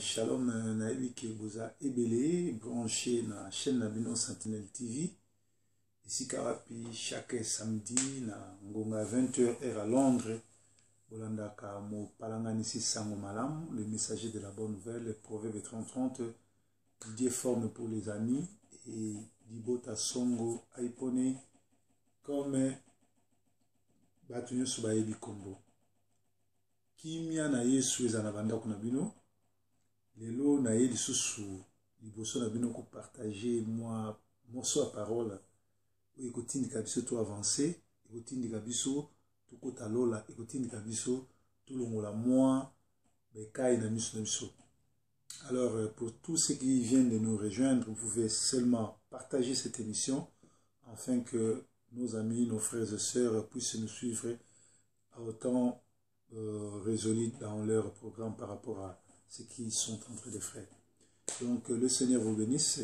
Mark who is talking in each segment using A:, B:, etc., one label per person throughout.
A: Shalom, naïvi que vous a ébélé, branché dans la chaîne Nabino Sentinelle TV. Ici, Karapi, chaque samedi, na Ngonga 20h, heure à Londres. Bolanda Kamo Palanganisi Sango Malam, le messager de la bonne nouvelle, le proverbe 30-30, Dieu forme pour les amis, et Dibota Songo Aipone, comme Batunyo Subayebi Kombo. Kimia na Yesu ezanabanda kunabino. Lelo na ye lisusu liboso na bino ko partager moi morceau à parole ou ekotindika biso to avancer ekotindika biso to kota lola ekotindika biso to longola moi bekai na miso na biso. Alors pour tous ceux qui viennent de nous rejoindre, vous pouvez seulement partager cette émission afin que nos amis, nos frères et sœurs puissent nous suivre à autant résolus dans leur programme par rapport à ce qu'ils sont en train de faire. Donc le Seigneur vous bénisse.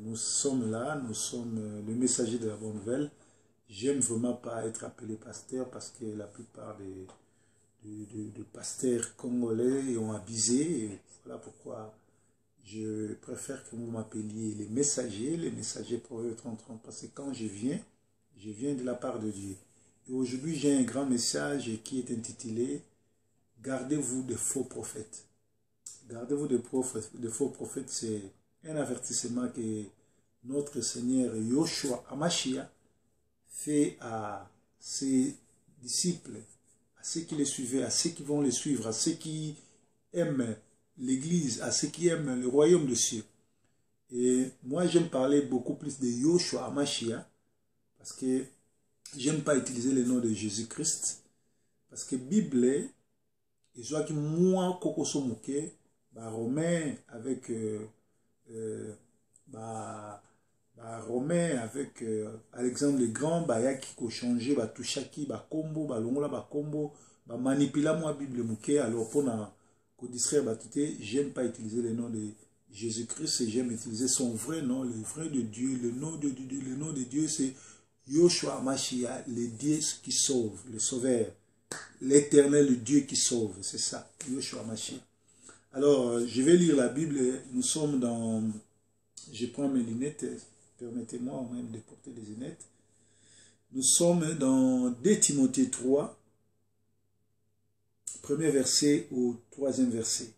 A: Nous sommes là, nous sommes le messager de la bonne nouvelle. J'aime vraiment pas être appelé pasteur parce que la plupart des pasteurs congolais ont abusé. Et voilà pourquoi je préfère que vous m'appeliez les messagers Proverbe 30-30, parce que quand je viens de la part de Dieu. Et aujourd'hui j'ai un grand message qui est intitulé « Gardez-vous des faux prophètes ». Gardez-vous de faux prophètes, c'est un avertissement que notre Seigneur Yoshua Amashia fait à ses disciples, à ceux qui les suivaient, à ceux qui vont les suivre, à ceux qui aiment l'Église, à ceux qui aiment le royaume de cieux. Et moi, j'aime parler beaucoup plus de Yoshua Amashia parce que j'aime pas utiliser le nom de Jésus-Christ parce que Bible, et soit que moi, Kokoso Mouké, Romain avec Romain avec Alexandre le Grand, qui a changé, touchaki, combo, longola, combo, manipula moi Bible Mouké. Alors pour distraire, j'aime pas utiliser le nom de Jésus-Christ, j'aime utiliser son vrai nom, le vrai de Dieu. Le nom de Dieu, c'est Yoshua Mashiach, le Dieu qui sauve, le sauveur, l'éternel, le Dieu qui sauve, c'est ça, Yoshua Mashiach. Alors, je vais lire la Bible. Nous sommes dans... Je prends mes lunettes. Permettez-moi même de porter des lunettes. Nous sommes dans 2 Timothée 3, premier verset au 3e verset.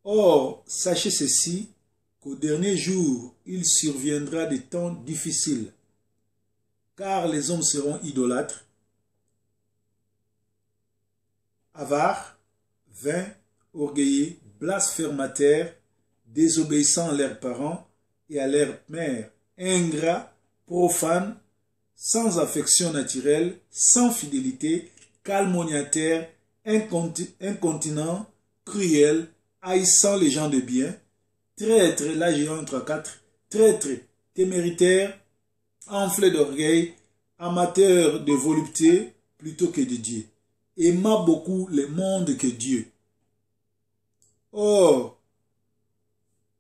A: Or, sachez ceci, qu'au dernier jour, il surviendra des temps difficiles, car les hommes seront idolâtres, avares, vains, orgueilleux, blasphémateurs, désobéissants à leurs parents et à leur mère, ingrats, profanes, sans affection naturelle, sans fidélité, calomniateurs, incontinents, cruels, haïssant les gens de bien, traîtres, là j'ai entre 4, traîtres, téméraires, enflés d'orgueil, amateurs de volupté plutôt que de Dieu, aimant beaucoup le monde que Dieu. Or,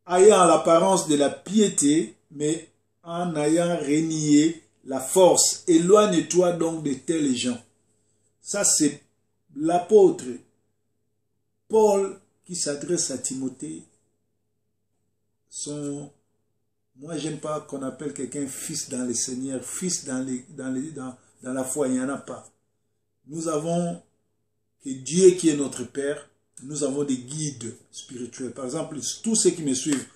A: ayant l'apparence de la piété, mais en ayant renié la force, éloigne-toi donc de tels gens. Ça, c'est l'apôtre Paul qui s'adresse à Timothée. Moi, j'aime pas qu'on appelle quelqu'un fils dans le Seigneur, fils dans la foi, il n'y en a pas. Nous avons que Dieu qui est notre Père. Nous avons des guides spirituels. Par exemple, tous ceux qui me suivent,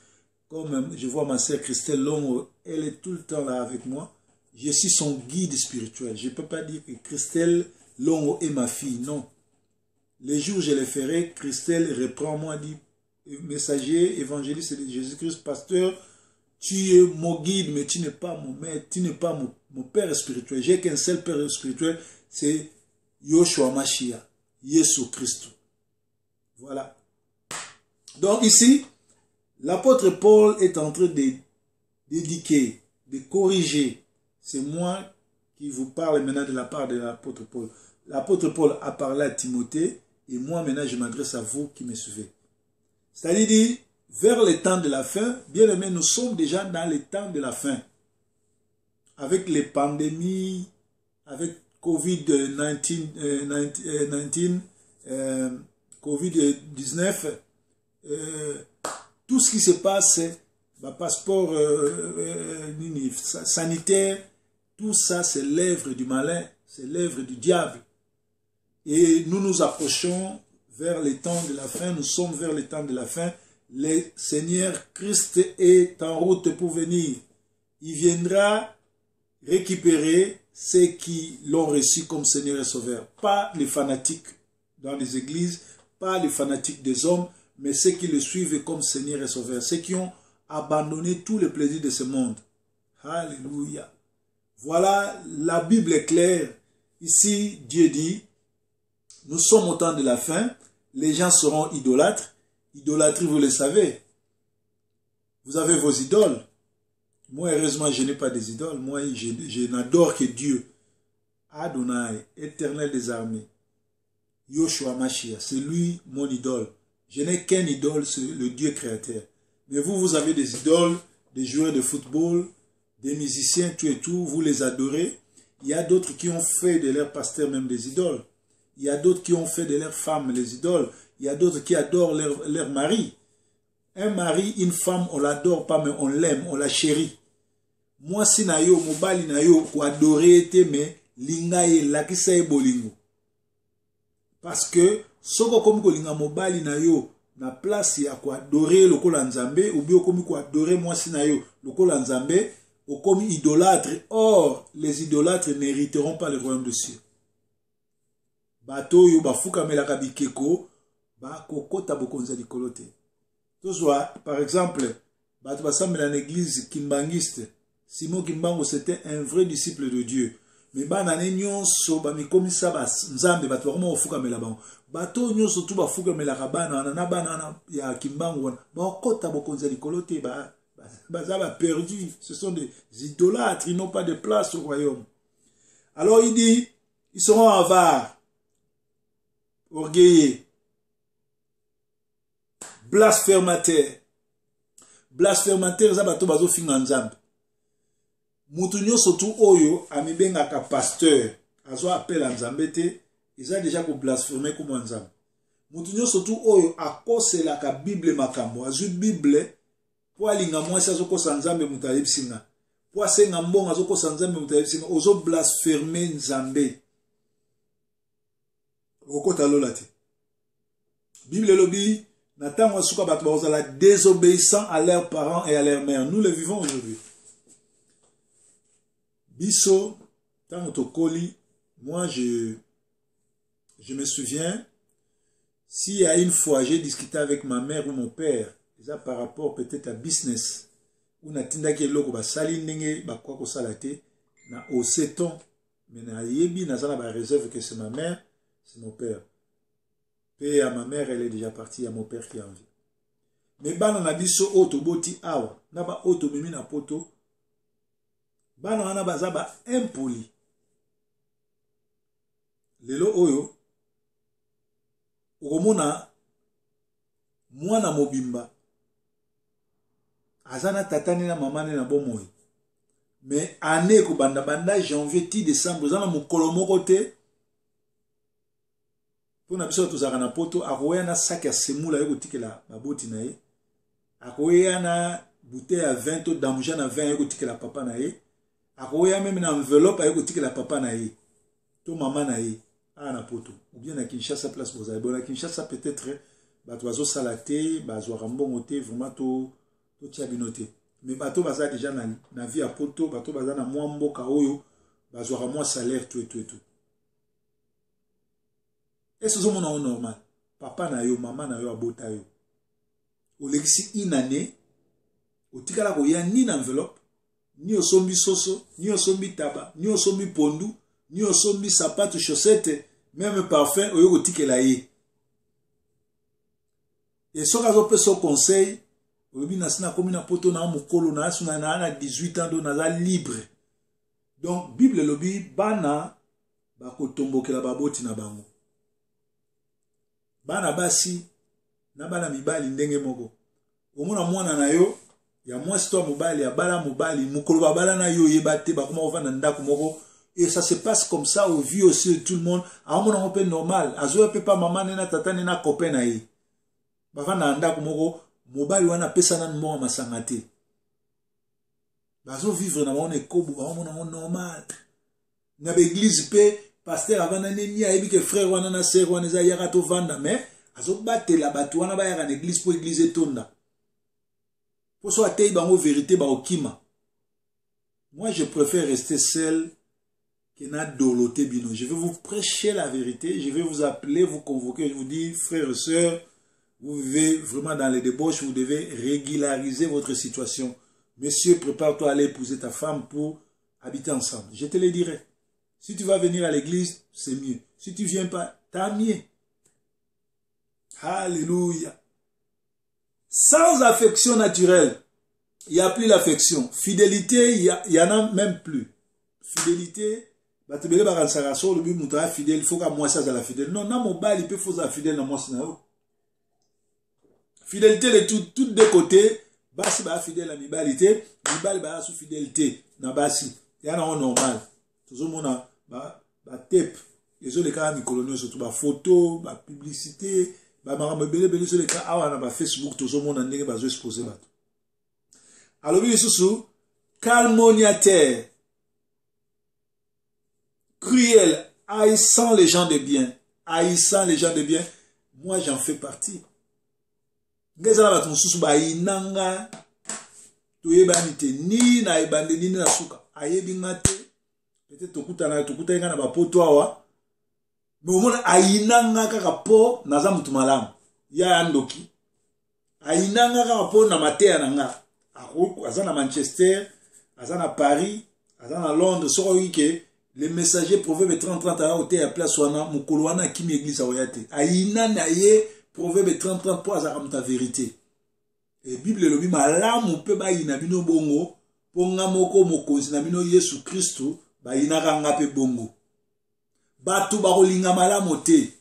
A: comme je vois ma sœur Christelle Longo, elle est tout le temps là avec moi. Je suis son guide spirituel. Je ne peux pas dire que Christelle Longo est ma fille. Non. Les jours où je le ferai, Christelle reprend moi, dit, messager, évangéliste de Jésus-Christ, pasteur, tu es mon guide, mais tu n'es pas mon maître, tu n'es pas mon père spirituel. J'ai qu'un seul père spirituel, c'est Yoshua Mashiach, Jésus Christ. Voilà. Donc ici, l'apôtre Paul est en train d'éduquer, de corriger. C'est moi qui vous parle maintenant de la part de l'apôtre Paul. L'apôtre Paul a parlé à Timothée et moi maintenant je m'adresse à vous qui me suivez. C'est-à-dire, vers le temps de la fin, bien aimé, nous sommes déjà dans le temps de la fin. Avec les pandémies, avec Covid-19, Covid-19, tout ce qui se passe, passeport sanitaire, tout ça c'est l'œuvre du malin, c'est l'œuvre du diable. Et nous nous approchons vers les temps de la fin, nous sommes vers les temps de la fin. Le Seigneur Christ est en route pour venir. Il viendra récupérer ceux qui l'ont reçu comme Seigneur et Sauveur. Pas les fanatiques dans les églises, pas les fanatiques des hommes, mais ceux qui le suivent comme Seigneur et Sauveur. Ceux qui ont abandonné tous les plaisirs de ce monde. Alléluia. Voilà, la Bible est claire. Ici, Dieu dit, nous sommes au temps de la fin, les gens seront idolâtres. Idolâtrie, vous le savez. Vous avez vos idoles. Moi, heureusement, je n'ai pas des idoles. Moi, je n'adore que Dieu. Adonai, éternel des armées. Yoshua Mashiach, c'est lui mon idole. Je n'ai qu'un idole, c'est le Dieu créateur. Mais vous, vous avez des idoles, des joueurs de football, des musiciens, tout et tout, vous les adorez. Il y a d'autres qui ont fait de leurs pasteurs même des idoles. Il y a d'autres qui ont fait de leurs femmes les idoles. Il y a d'autres qui adorent leur mari. Un mari, une femme, on l'adore pas, mais on l'aime, on la chérit. Moi, si na yo, mobali na yo, ko adorer te me, linga ye, lakisa ye bolingo. Parce que, soko komi ko linga mobali na yo, na place ya ko adorer loko la nzambe, ou bien komi ko adorer moi si na yo, loko la nzambe, ou komi idolâtre. Or, les idolâtres n'hériteront pas le royaume de cieux. Bato yo, bafuka melaka bikeko, ba kokota bokonza likolo te. Par exemple, bato basambela na église kimbangiste. Simon Kimbango, c'était un vrai disciple de Dieu. Mais banane nyonso ba mikomisa ba nzambe bato bakoma ofuka mela bango. Bato nyonso tu bafuka mela kabana na banana ya Kimbango ba okota bokonza likolo te ba perdu. Ce sont des idolâtres, ils n'ont pas de place au royaume. Alors il dit, ils seront avares, orgueilleux, blasphémateurs. Blasphémateurs, ça bato bazo finga nzambe. Moutounyo surtout oyo amibenga ka pasteur azo appel nzambe te, ils ont déjà ko blasphémer comme nzambe. Moutounyo surtout oyo akose la ka Bible makambo, azu Bible po alinga mwasi azo kosa nzambe mutayebsinga. Po asenga mbonga azo kosa nzambe mutayebsinga, ozo blasphémer nzambe. Okota lola te. Bible lobi na tango asuka bato bazala désobéissant à leurs parents et à leurs mères. Nous le vivons aujourd'hui. Biso, tant otokoli, moi je me souviens, s'il y a une fois j'ai discuté avec ma mère ou mon père, déjà par rapport peut-être à business, ou na tinda ke loko ba sali ndenge ba kwa ko salate, na oseton, mais na yebi na zala ba réserve que c'est ma mère, c'est mon père. Et à ma mère, elle est déjà partie, à mon père qui en vit. Mais bana na biso oto boti awa, na ba oto mimi na poto, bana wana bazaba impoli. Lelo oyo, okomona mwana mobimba, azana tatani na mamane na bomoi. Mais année ko banda janvier ti décembre, zana mukolo moko te. Pona biso tozaka na poto, akoya na sac ya semula yoko tikela baboti na ye. Akoya na bouteille à 20 to damuja na 20 yoko tikela papa na ye. Akoya même na enveloppe yoko tikela papa na ye. To mama na ye. Ah na poto. Ou bien na Kinshasa place bozaye. Bon na Kinshasa peut-être bato bazo salate, bazo rambongo te, vraiment to tiabinote. Mais bato baza déjà na vie à poto, bato baza na mwa mboka oyo, bazo ramwa salaire tout. Est-ce que c'est normal? Papa na yo, maman na yo, abota yo. Au lexi une année, au tikala ko ya ni enveloppe, ni au sombi soso, ni au sombi tabac, ni au sombi pondu, ni au sombi sapato, chaussettes, même parfum, au yo tikela ye. Et ce qu'on peut son conseil, au lieu na komi na poto na mukolo na asuna na 18 ans do na libre. Donc Bible lobi bana ba ko tombokela baboti na bango. Bana basi na bana mibali ndenge moko. Omona mwana na yo ya mwasi to mobali ya bala mobali mukolo babala na yo yebate bakoma ovana ndako moko Et ça se passe comme ça au vu aussi de tout le monde. À un moment, on peut normal. À zo peut pas maman, nena tata, nena copain na yi. Bava na anda kumoko, mobile wana pesa na mwa masangate. Bazo vivre na wana ekobu, ba wana normal. Na l'église pe, pasteur avant na neni a ebi que frère wana na sœur wana za yaka to vanda, mais azo battre la batu wana ba yaka na église pour église etonda. Pour soit tei bango vérité ba okima. Moi je préfère rester seul que na doloté bino. Je vais vous prêcher la vérité, je vais vous appeler, vous convoquer, je vous dis frères et sœurs, vous vivez vraiment dans les débauches, vous devez régulariser votre situation. Monsieur, prépare-toi à aller épouser ta femme pour habiter ensemble. Je te le dirai. Si tu vas venir à l'église, c'est mieux. Si tu ne viens pas, tant mieux. Alléluia. Sans affection naturelle, il n'y a plus l'affection. Fidélité, il n'y en a même plus. Fidélité, il faut que moi ça la fidèle. Non, non, mon bal, il peut faire fidèle dans moi. Fidélité de tous deux côtés. Basi ba fidèle à mibalité, mibali ba sous fidélité na basi. Ya na normal. Toujours mona ba tape. Les autres cas mi colonel surtout ba photo, ba publicité, ba marambe belé sur les cas awa na ba Facebook toujours mona ndenge ba zo exposer ba. Alors bi sous calmoniateur, cruel, haïssant les gens de bien, haïssant les gens de bien. Moi j'en fais partie. Ngeza la mususu ba inanga toyebani te ni na ebande ni na suka ayebi ngate peut-être tokuta nga na ba poto awa mais omona ainanga kaka po naza mutu malamu ya andoki ainanga kaka po na mateya na nga aza na Manchester aza na Paris aza na Londres soko ke le messager proverbe 30 a ote ya place wana mukolo wana kimi église aoyate aina na ye Proverbe 30 pour azara ta vérité. Et Bible lobi malamu pe ba ina bino bongo ponga moko mokonzi na bino Yesu Kristo ba ina ranga pe bongo. Batu ba kolinga malamu te.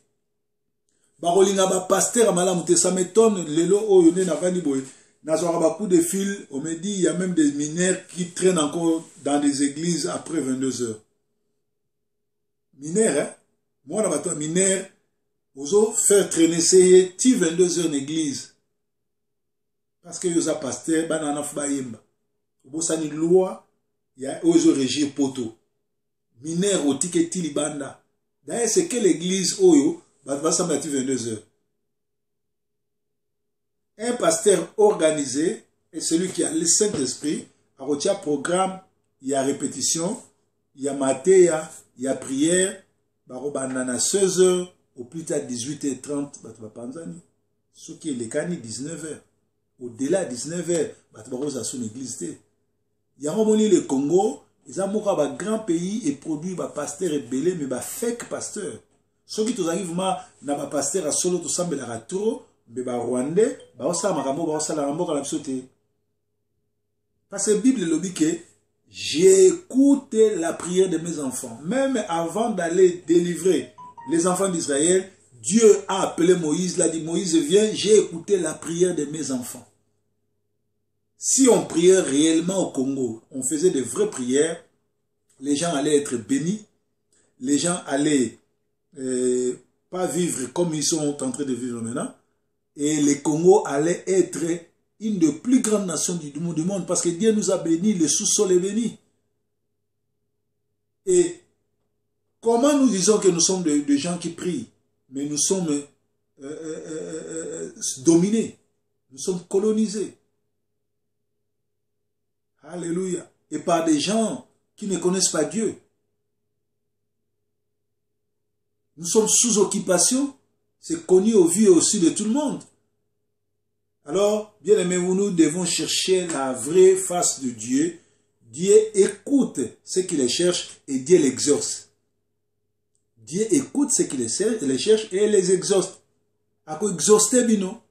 A: Ba kolinga ba pasteur malamu te, ça m'étonne lelo oyo ne na vandi boy. Nazora ba coup de fil, on me dit il y a même des mineurs qui traînent encore dans des églises après 22 heures. Mineurs hein? Moi na bato mineurs ozo faire traîner ces 22 heures d'église. Parce que yosa pasteur, banana fbayemba. Obosani loi, ya ozo régir poto. Mineur au tiketi libanda. D'ailleurs, c'est que l'église oyo, va s'embêter 22 heures. Un pasteur organisé, et celui qui a le Saint-Esprit, a retiré programme, il y a répétition, il y a matéa, il y a prière, barobandana 16 heures, au plus tard 18h30, ce qui est le cani 19h. Au-delà de 19h, il y a son église. Il y a le Congo, ils ont un grand pays et produit des pasteurs et belé, mais des fake pasteurs. Ceux qui arrivent à un pasteur à solo, tout ça, mais la trop, mais des Rwandais, parce que la Bible le dit que j'écoute la prière de mes enfants. Même avant d'aller délivrer les enfants d'Israël, Dieu a appelé Moïse, il a dit Moïse viens, j'ai écouté la prière de mes enfants. Si on priait réellement au Congo, on faisait de vraies prières, les gens allaient être bénis, les gens allaient pas vivre comme ils sont en train de vivre maintenant, et le Congo allait être une des plus grandes nations du monde parce que Dieu nous a bénis, le sous-sol est béni. Et comment nous disons que nous sommes des gens qui prient, mais nous sommes dominés, nous sommes colonisés. Alléluia. Et par des gens qui ne connaissent pas Dieu. Nous sommes sous occupation, c'est connu au vu et au su de tout le monde. Alors, bien aimés, nous devons chercher la vraie face de Dieu. Dieu écoute ce qu'il cherche et Dieu l'exauce. Dieu écoute ce qu'il les cherche et les exauce. Ako exaucé bino.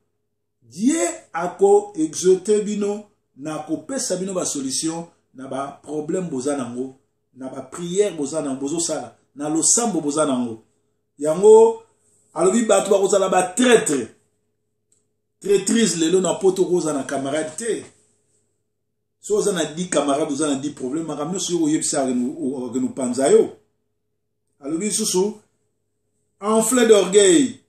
A: Dieu ako exaucé bino. Na ko pesa bino ba solution na ba problème bozanango. Na ba prière bozanango bozo sala. Na lo sambo bozanango. Yango alobi batu ba kozala ba traître. Traîtrise lelo na poto roza na camarade te. Si vous avez dit camarades, vous avez dit problème, vous avez dit que nous pensons. Alors, enflé d'orgueil,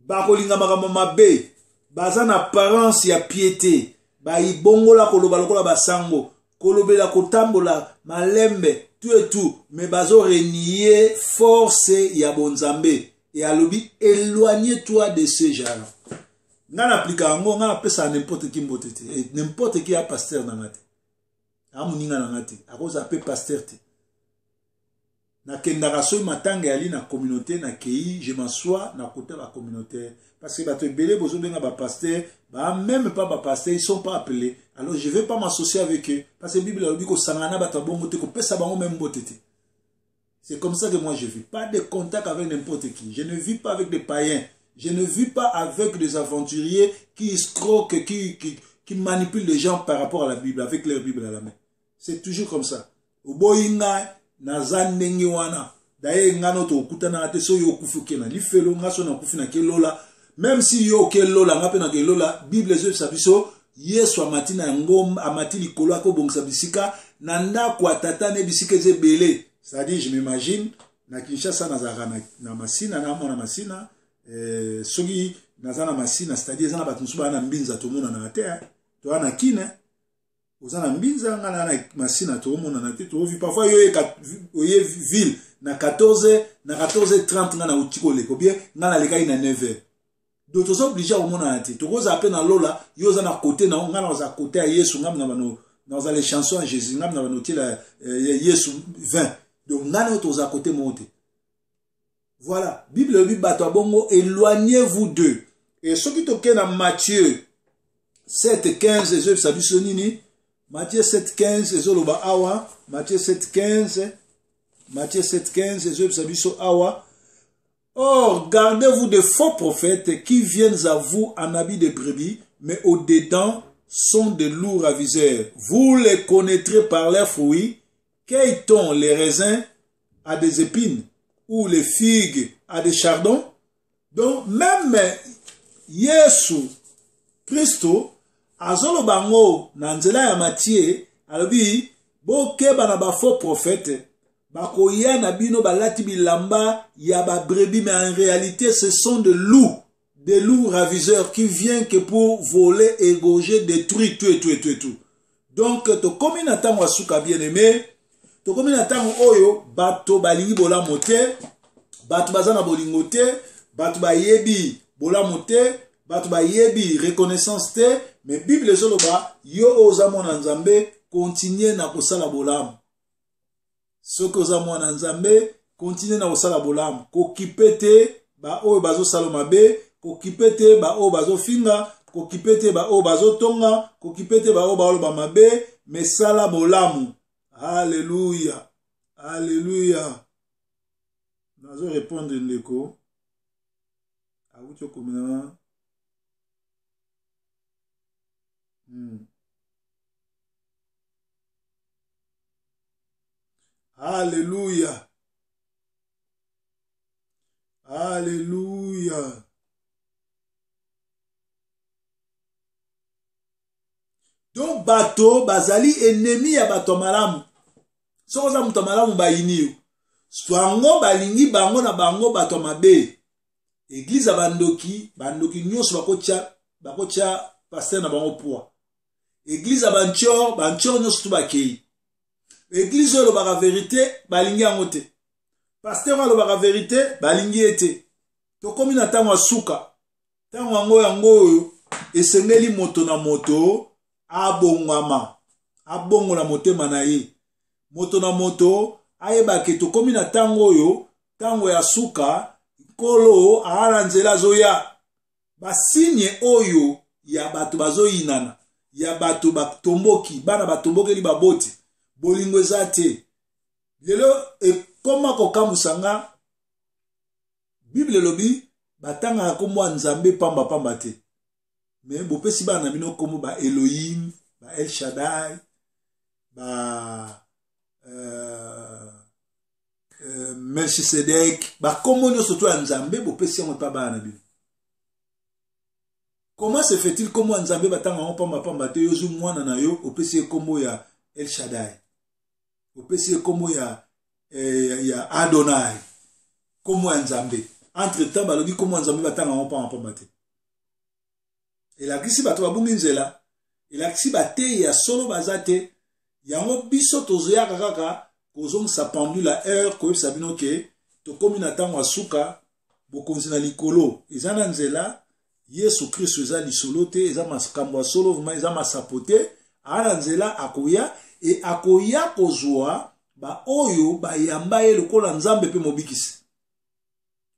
A: bakolinga makamama be, bazan apparence ya piété, ba ibongola koloba lokola basango, kolobela kotambola malembe, tout et tout, mais bazo renier force ya bonzambe. Et alobi, éloignez-toi de ces gens. Ngana aplika ngo, ngana pesa n'importe qui mbotete, n'importe qui a pasteur dans la tête. Amuninga dans la tête, à cause a pe pasteur te. Na kendaka so matanga yali na communauté na kei je m'assois na côté la communauté parce que bato belé bozo benga ba pasteur ba même pas ba pasteur ils sont pas appelés alors je vais pas m'associer avec eux parce que Bible a dit ko sangana bato bongo te ko pesa bango même botete. C'est comme ça que moi je vis, pas de contact avec n'importe qui, je ne vis pas avec des païens, je ne vis pas avec des aventuriers qui escroquent, qui manipulent les gens par rapport à la Bible avec leur Bible à la main. C'est toujours comme ça. Oboyinga nazan ndenge wana daye ngano to kutana ate so yo kufukena lifelo ngaso na kufina ke lola même si yo ke lola ngape na ke lola Bible zo sabiso Yesu amatina ngom amati likolo ko bongsa bisika nanda kwa tatane bisika ze belé c'est-à-dire je m'imagine na Kinshasa na masina na mona masina sogi nazana masina c'est-à-dire zana batu suba na mbinza to mona na terre to ana kine Ozana mbinza ngana na masina to mona na tete ovi parfois yoye ville na 14h30 ngana utikole ko bien ngana lekai na 9h. D'autres sont obligés au mona na tete. To koza pe na lola yo za na côté na ngana za côté ya Yesu ngam na bano dans les chansons à Jésus ngam na bano tila Yesu 20. Donc ngana to za côté monte. Voilà, Bible dit bato bongo éloignez-vous d'eux. Et ce qui toke na Matthieu 7:15 et je sabi sonini Matthieu 7:15 ezoloba awa Matthieu 7:15 ezobiso awa. Or gardez-vous de faux prophètes qui viennent à vous en habit de brebis mais au-dedans sont de lourds aviseurs. Vous les connaîtrez par leurs fruits. Cueille-t-on les raisins à des épines ou les figues à des chardons? Donc même Yesu Christo azolo bango na nzela ya Matthieu alobi bokeba na ba faux prophètes bakoya na bino balati bilamba ya ba brebis mais en réalité ce sont de loups ravisseurs qui viennent que pour voler, égorger, détruire tout. Donc to komi na tango asuka bien aimé to komi na tango oyo bato balingi bola mote bato bazana bolingo te bato bayebi bola mote bato bayebi reconnaissance te. Mais Bible zoloba yo ozamona nzambe continue na kosala bolamu. Soko ozamona nzambe continue na kosala bolamu. Kokipete ba oyo bazo saloma be, kokipete ba oyo bazo finga, kokipete ba oyo bazo tonga, kokipete ba oyo ba oloba mabe, mais sala bolamu. Alléluia. Alléluia. Nazo répondre ndeko. Awucho komina. Alléluia. Alléluia. Donc bato bazali ennemi ya bato malamu. Soko za muto malamu bayiniyo. Swango balingi bango na bango bato mabe. Église bandoki nyonso bakocha pasteur na bango poa. Église banchor nyonso tu bakei. Église lo baka vérité balingi yango te. Pasteur lo baka vérité balingi ete. To komi na tango asuka. Tango yango esengeli moto na moto abongama. Abongola motema na ye. Moto na moto ayebake to komi na tango ya suka kolo aala nzela zoya. Basinye oyo ya bato bazoyinana. Ya bato batomboki, bana batombokeli baboti. Bolingo eza te. Lelo ekoma kokamwisanga Bible lobi batanga komwa nzambe pamba te. Mais bopesi bana bino komo ba Elohim, ba El Shaddai, ba Melchisedek, ba komo nyonso to ya nzambe bopesi yango pa bana bino. Comment se fait-il comme Nzambe batanga on pamba pamba te yozu mwana na yo opesi kombo ya El Shaddai. Opesi kombo ya Adonai. Comme Nzambe. Entre-temps balobi comme Nzambe batanga on pamba pamba te. Et la kisi bato babungi nzela. Et la kisi bate ya solo bazate. Yango biso tozoya kaka kozong sa pendu la heure ko sabino ke to komi na tango asuka bokonzi na likolo. Ezana nzela Yesu Kristo eza lisolo te, eza makambo solo vraiment eza masapote, ana nzela akoya et akoya kozwa ba oyo ba yamba ye lokola Nzambe pe mobikisi.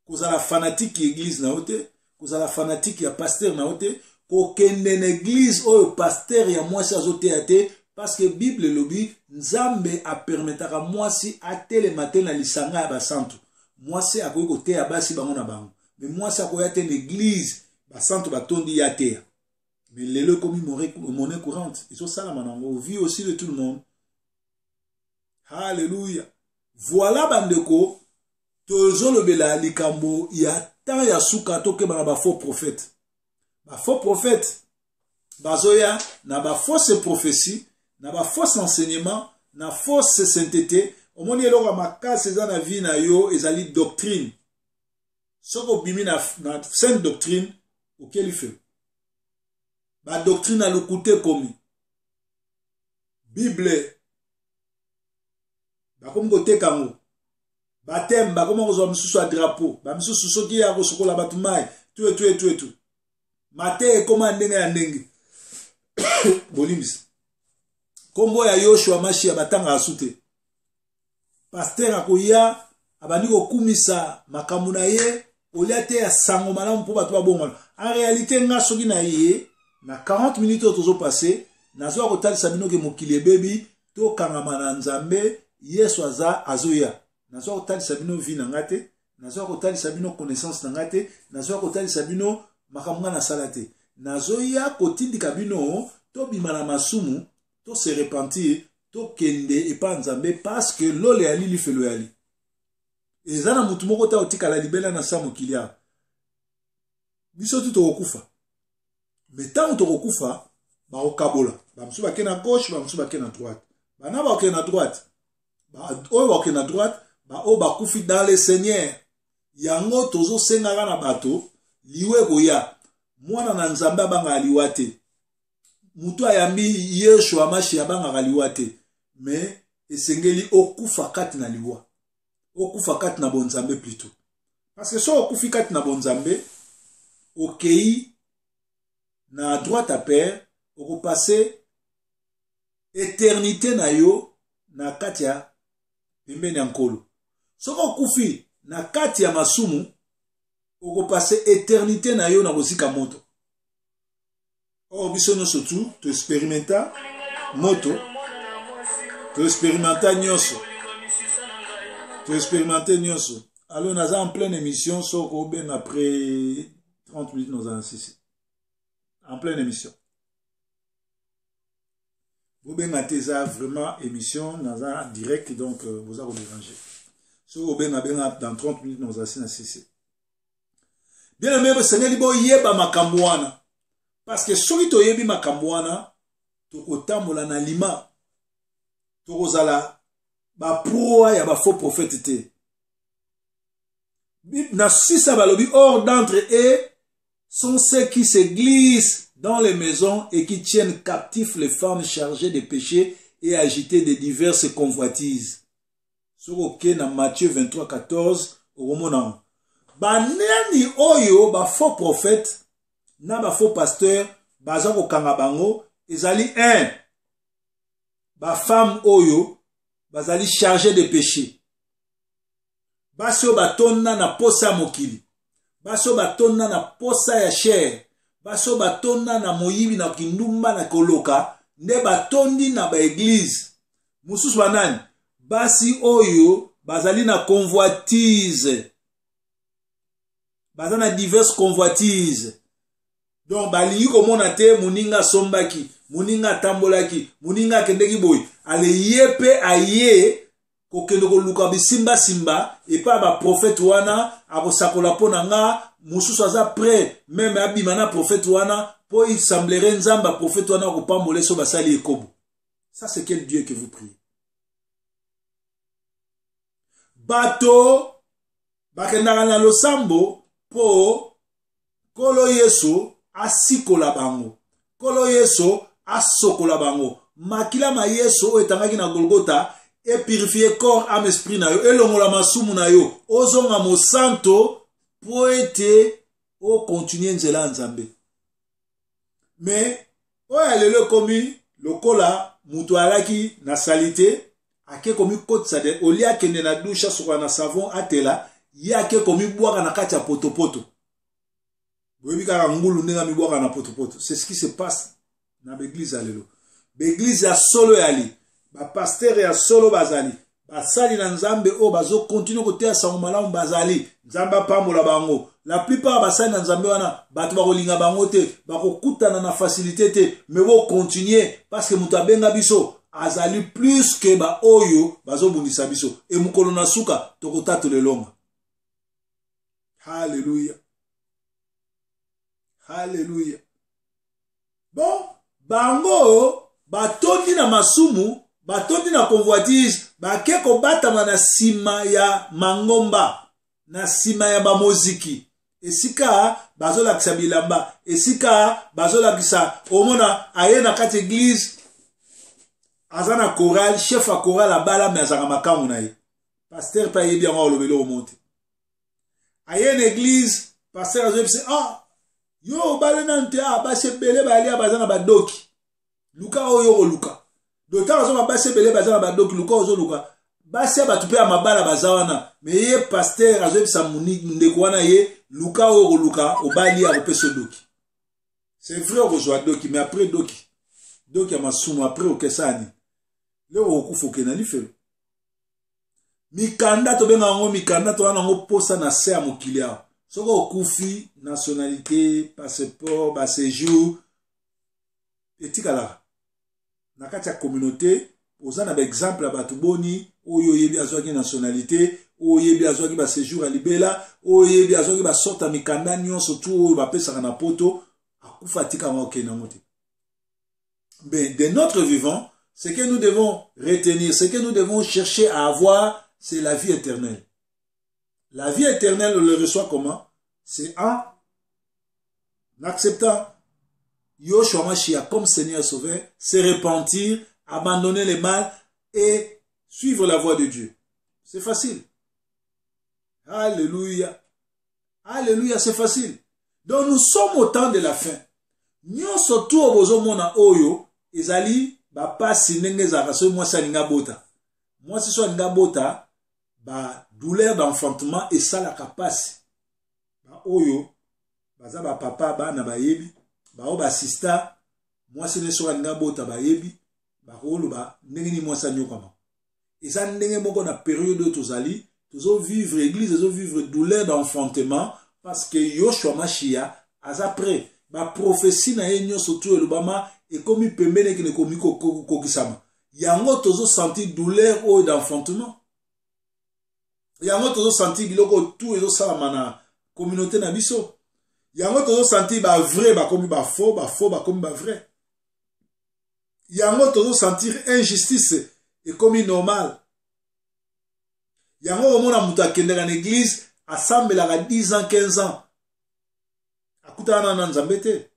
A: Kozala fanatique ya église na ote, kozala fanatique ya pasteur na ote, ko kende na église oyo pasteur ya mwasi azote ate parce que Bible lobi Nzambe a permetaka mwasi atele matin na lisanga ya basantu. Mwasi akoyi kote ya basi bango na bango. Mais mwasi akoya te na église basantu batondi ya te. Mais lelo komi monnaie courante. Ils sont ça la manango. Au vie aussi de tout le monde. Alléluia. Voilà bandeko. Tozo lobela likambo ya ta ya suka toke bana ba faux prophète. Ba faux prophète. Bazoya na ba fausse prophétie, na ba fausse enseignement, na fausse sainteté. Au moni eloko makasi eza na vie na yo ezali doctrine. Soko bimi na sainte doctrine. Auquel il fait. Ba doctrine a l'okute komi. Bible. Ba komi kote kango. Baptême, ba komi kozo misusu a drapeau. Ba misusu soki ya kosokola batumai. Tout. Mate e koma ndenge ya ndenge. Bolimis. Kombo ya Yoshua Mashi ya batanga asute. Pasteur akoya abandi kokumisa makambo na ye. Oliate ya sango malamu po bato babongana. En réalité nga soki na ye na 40 minutes tozo passer nazo kotalisa bino ke mokili bebi to kangama na Nzambe Yesu azoya. Nazo kotalisa bino vie na ngate, nazo kotalisa bino connaissance na ngate, nazo kotalisa bino makambo na salate. Nazo ya kotindika bino to bimana masumu, to se repentir, to kende epa Nzambe parce que lole ali li felo yali. Ezana mutu moko ta otika la libela na sa mokili ya. Biso tu tokokufa. Mais tant tokokufa, ba okabola. Ba msuba ke na gauche, ba msuba ke na droite. Ba na ba ke na droite. Ba oyo ba ke na droite, ba o ba kufi dans le Seigneur. Yango tozo sengaka na bato, liwe koya. Mwana na Nzambe abanga aliwa te. Mutu ayambi Yeshua Mashi abanga aliwa te. Mais esengeli okufa kati na liwa. Okufa kati na bonzambe plutôt. Parce que so okufi kati na bonzambe, okei na droite à père, oko passer éternité na yo na kati ya pembeni ya nkolo. So okufi na kati ya masumu, oko passer éternité na yo na kozika moto. Or biso no surtout to experimenta moto, to experimenta nyonso. Tu expérimenter nyonso. Alors, nous sommes en pleine émission, sauf bien après 30 minutes, nous avons assisté. En pleine émission. Vous bien ça vraiment émission, nous avons direct, donc vous avez dérangé. Sauf bien dans 30 minutes, nous avons assisté. Bien aimé, le Seigneur dit, yeba makambouana. Parce que si tu yebi makambouana, tu otambola na lima, tu ozala ba proa ya ba faux prophète te. Na sisa balobi hors d'entre eux sont ceux qui se glissent dans les maisons et qui tiennent captifs les femmes chargées de péchés et agitées de diverses convoitises. Sur na Matthieu 23, 14, au moment banani oyo ba faux prophète na ba faux pasteur baza ko kanga bango ezali un ba femme oyo bazali chargé de péché. Baso batonna na posa mokili. Baso batonna na posa ya chair. Baso batonna na moyibi na kindumba na koloka. Nde batondi na ba église. Mususu banani. Basi oyo bazali na convoitise. Bazali na diverses convoitises. Donc balingi komona te muninga sombaki. Muninga tambolaki. Muninga kendeki boy. Ale yepe aye kokende koluka bisimba simba et pas ba prophète wana akosakola pona nga mususu aza prêt même abima na prophète wana po il semblerait nzamba prophète wana kopambola so basali ekobo. Ça c'est quel Dieu que vous priez? Bato bakendaka na losambo po kolo Yesu asikola bango, kolo Yesu asokola bango, makila ma Yesu etangaki na Golgotha et purifier corps, âme, esprit na yo, elongola masumu na yo, ozonga mo santo po ete o continuer nzela nzambe. Mais oya lelo komi lokola mutu alaki na salite ake komi kotisa de olia kende na dusha soka na savon atela ye ake komi bwaka na kati ya potopoto. Boyebi kaka ngulu ndenga mi bwaka na potopoto. C'est ce qui se passe na l'église alelo. L'église ya solo yali, ba pasteur ya solo bazali, basali na nzambe o bazo continue koteya sango malamu bazali, nzamba pambola bango. La plupart basali na nzambe wana bato bakolinga bango te, bakokutana na facilité te, mais bo continuer parce que mutu abenga biso azali plus que ba oyo bazo bundisa biso. E mukolo na suka tokotatu lelonga. Hallelujah. Hallelujah. Bon, bango batondi na masumu, batondi na convoitise, bakeko batama na sima ya mangomba, na sima ya bamoziki. Esika bazola kisa bilamba, esika bazola kisa omona aye na kati église azana choral, chef a choral abala me azanga makamu na ye. Pasteur pa yebi yango olobelo omonte. Aye na église, pasteur azo yebise yo bale nante base bele bali abazana badoki. Luka oyo luka. Dota azo base bele bazana badoki luka ozo luka. Base batupe amabala bazawana. Me ye pasteur azo yebisa ndeko wana ye luka oyo luka obali akopeso doki. C'est vrai ozwa doki mais après doki. Doki amasumu après okesani. Leo okufoke na lifelo. Mikanda to benga ngo mikanda to wana ngo posa na se ya mokili awo. Soko okufi, nationalité, passeport, ba séjour, etikala. Na kati ya communauté, oza na ba exemple ba tuboni, oyo yebi azwaki nationalité, oyo yebi azwaki ba séjour a libela, oyo yebi azwaki ba sorta mikanda nyonso tu oyo ba pesaka na poto, akufa tika ngo ke na mote. Ben de notre vivant, ce que nous devons retenir, ce que nous devons chercher à avoir, c'est la vie éternelle. La vie éternelle, on le reçoit comment? C'est en acceptant Yoshua Mashiach comme Seigneur Sauveur, se repentir, abandonner le mal et suivre la voie de Dieu. C'est facile. Alléluia. Alléluia, c'est facile. Donc nous sommes au temps de la fin. Nous sommes tous au besoin mona oyo, ezali, ba pasi nenge zaka, so moi sa ninga bota. Moi si so ninga bota, ba douleur d'enfantement et ça la capacité. Ba oyo, baza ba papa ba na ba yebi, ba o ba sista, moi si ne so ninga bota ba yebi, ba rolo ba ndenge ni moi sa nyokama. Et ça ndenge moko na période tozali, tozo vivre église, tozo vivre douleur d'enfantement parce que Yoshua Mashiach aza prêt. Ba prophétie na yenyo surtout elobama et comme pembene ki ne komi kokisama. Yango tozo sentir douleur o d'enfantement. Yango tozo sentir biloko tout ezo salama na communauté na biso. Yango tozo sentir ba vrai ba komi ba faux ba komi ba vrai. Yango tozo sentir injustice et komi normal. Yango omona mutu akende na église asambelaka 10 ans 15 ans. Akutana na nzambe te.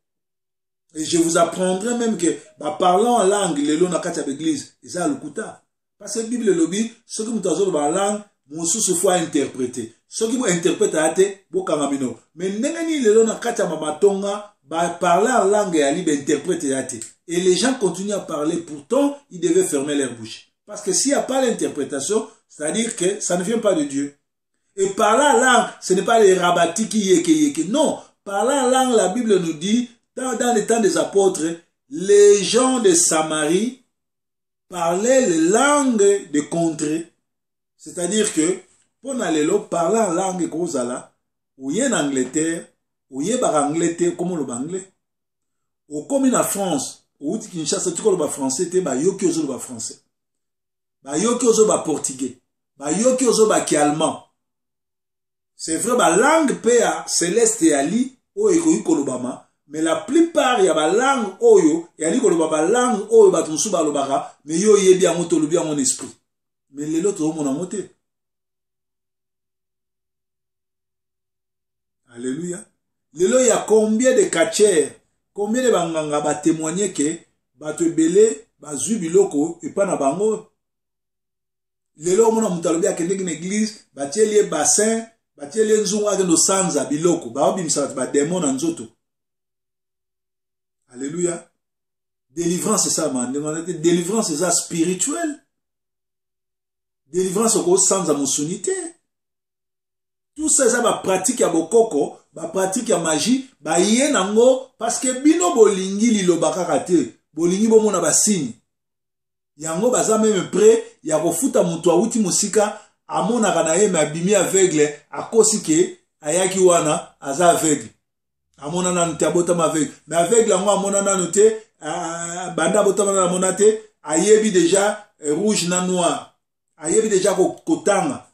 A: Et je vous apprendrai même que parlant en langue lelo na kati ya l'église eza lukuta. Parce que Bible lobi ce que mutu azolo ba langue mosusu faut interpréter. Ce qui vous interprète ate bo kangamino. Mais ndenge ni lelo na kati ya matonga ba parler en langue ya libe interprète ate. Et les gens continuent à parler, pourtant ils devaient fermer leur bouche. Parce que s'il n'y a pas l'interprétation, c'est-à-dire que ça ne vient pas de Dieu. Et parler en langue, ce n'est pas les rabatis qui yeke. Non, parler en langue, la Bible nous dit, dans les temps des apôtres, les gens de Samarie parlaient les langues de contrée. C'est-à-dire que, pour aller là, parler en langue kozala, ou y en Angleterre, ou y en Angleterre, comme le anglais. Ou comme en France, ou Kinshasa, tu connais le français, te ba yoki ozo le français. Ba yoki ozo ba portugais. ba yoki ozo ba ki allemand. C'est vrai, ba langue pe ya céleste ya li, o ekoki kolobama, mais la plupart ya ba langue oyo, ya li koloba ba langue oyo ba tunsu ba lobaka, mais yo yebi yango to lobi yango esprit. Mais lelo to mona mote. Alléluia. Lelo y a combien de catchers, combien de banganga ba témoigner que ba te belé, ba zui biloko et pas na bango. Lelo mona mutalobi akende une église, ba tielie bassin, ba tielie nzunga de no sanza biloko, ba obimsa ba démon na nzoto. Alléluia. Délivrance c'est ça man, délivrance c'est ça spirituel. Délivrance au sanza musunité. Tout ça, ça va pratique à bokoko, va pratique à magie, va yé nango, parce que bino bolingi lilo bakakate, bolingi bomo na basini. Yango baza même prêt, ya kofuta mutu awuti musika, amona kanaye me abimi aveugle, akosi ke, ayaki wana, aza aveugle. Amona nanu te abota ma aveugle. Mais aveugle yango amona nanu te, banda abota na monate, ayebi déjà rouge na noir. Ayebi déjà kotanga.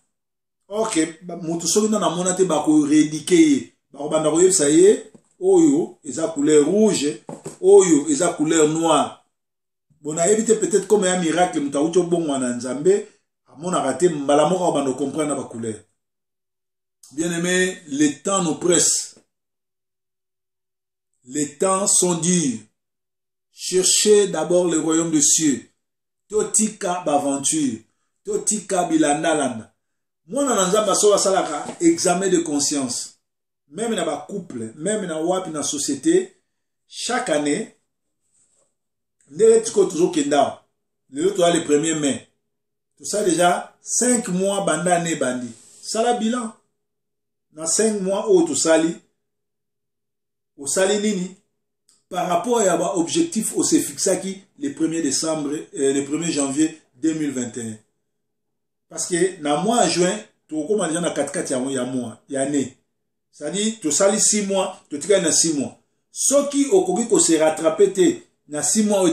A: Ok, mutu soki na mona te bako réédiquer, bako banda koyeb ça yé, oyo eza couleur rouge, oyo eza couleur noire. Bon a évité peut-être comme un miracle mutu auto bon wana nzambe, amona raté mbala moko bando comprendre ba couleur. Bien-aimé, les temps nous pressent. Les temps sont durs. Cherchez d'abord le royaume des cieux. Totika baventure, totika bilandalanda. Moi, dans l'ensemble, ça salaka examen de conscience. Même dans le couple, même dans la société, chaque année, nous avons toujours kenda. Le 1er mai. Tout ça déjà, 5 mois bandane bandi. Ça la bilan. Dans 5 mois, tout sali. Au sali nini. Par rapport à l'objectif, on s'est fixé qui le 1er décembre, le 1er janvier 2021. Parce que dans le mois de juin, tu as commencé à 4 mois, il y a année. C'est-à-dire, tu sali 6 mois, tu as 6 mois. Ceux qui ont se rattrapé dans 6 mois,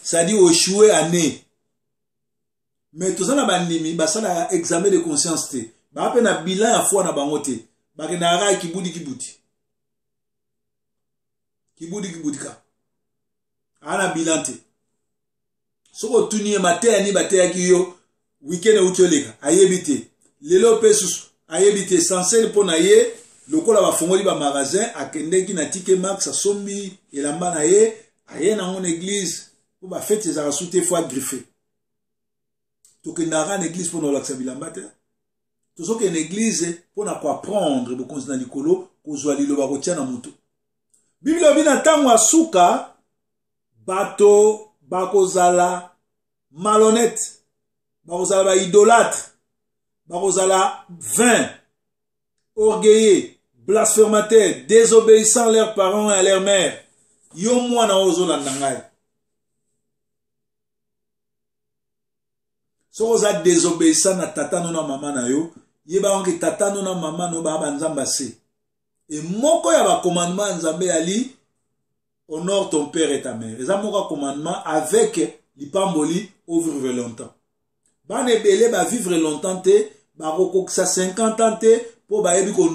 A: c'est-à-dire au échoué année. Mais tout ça, c'est un examen de conscience. Il y a un bilan à fois dans le il y a un kibudi. Kibudi ka. Il y a un bilan. Si tu as un matin, week-end outoleka ayebite lelo pesus ayebite essentiel pour naye lokola ba fongoli ba magasin akendeki na tike max asombi elamba na ye aye na mon église pour ba fête za souté fois griffé to que na église pour no laksa bilamba te to so que une église pour na quoi prendre beaucoup na likolo kozwa lilo ba kotia na mutu Bible bina tango asuka bato bakozala malhonnête bakozala ba idolâtre, bakozala vain, orgueilleux, blasphémateur, désobéissant à leurs parents et à leurs mères. Yo mwana ozo landangai. So oza désobéissant na tata no na mama na yo, yeba onki tata no na mama no ba nzamba se. Et moko ya ba commandement nzambe ali honore ton père et ta mère. Eza moko commandement avec lipamboli au vivre longtemps. Bane belé ba vivre longtemps te, ba rokokisa 50 ans te, po ba yebi ko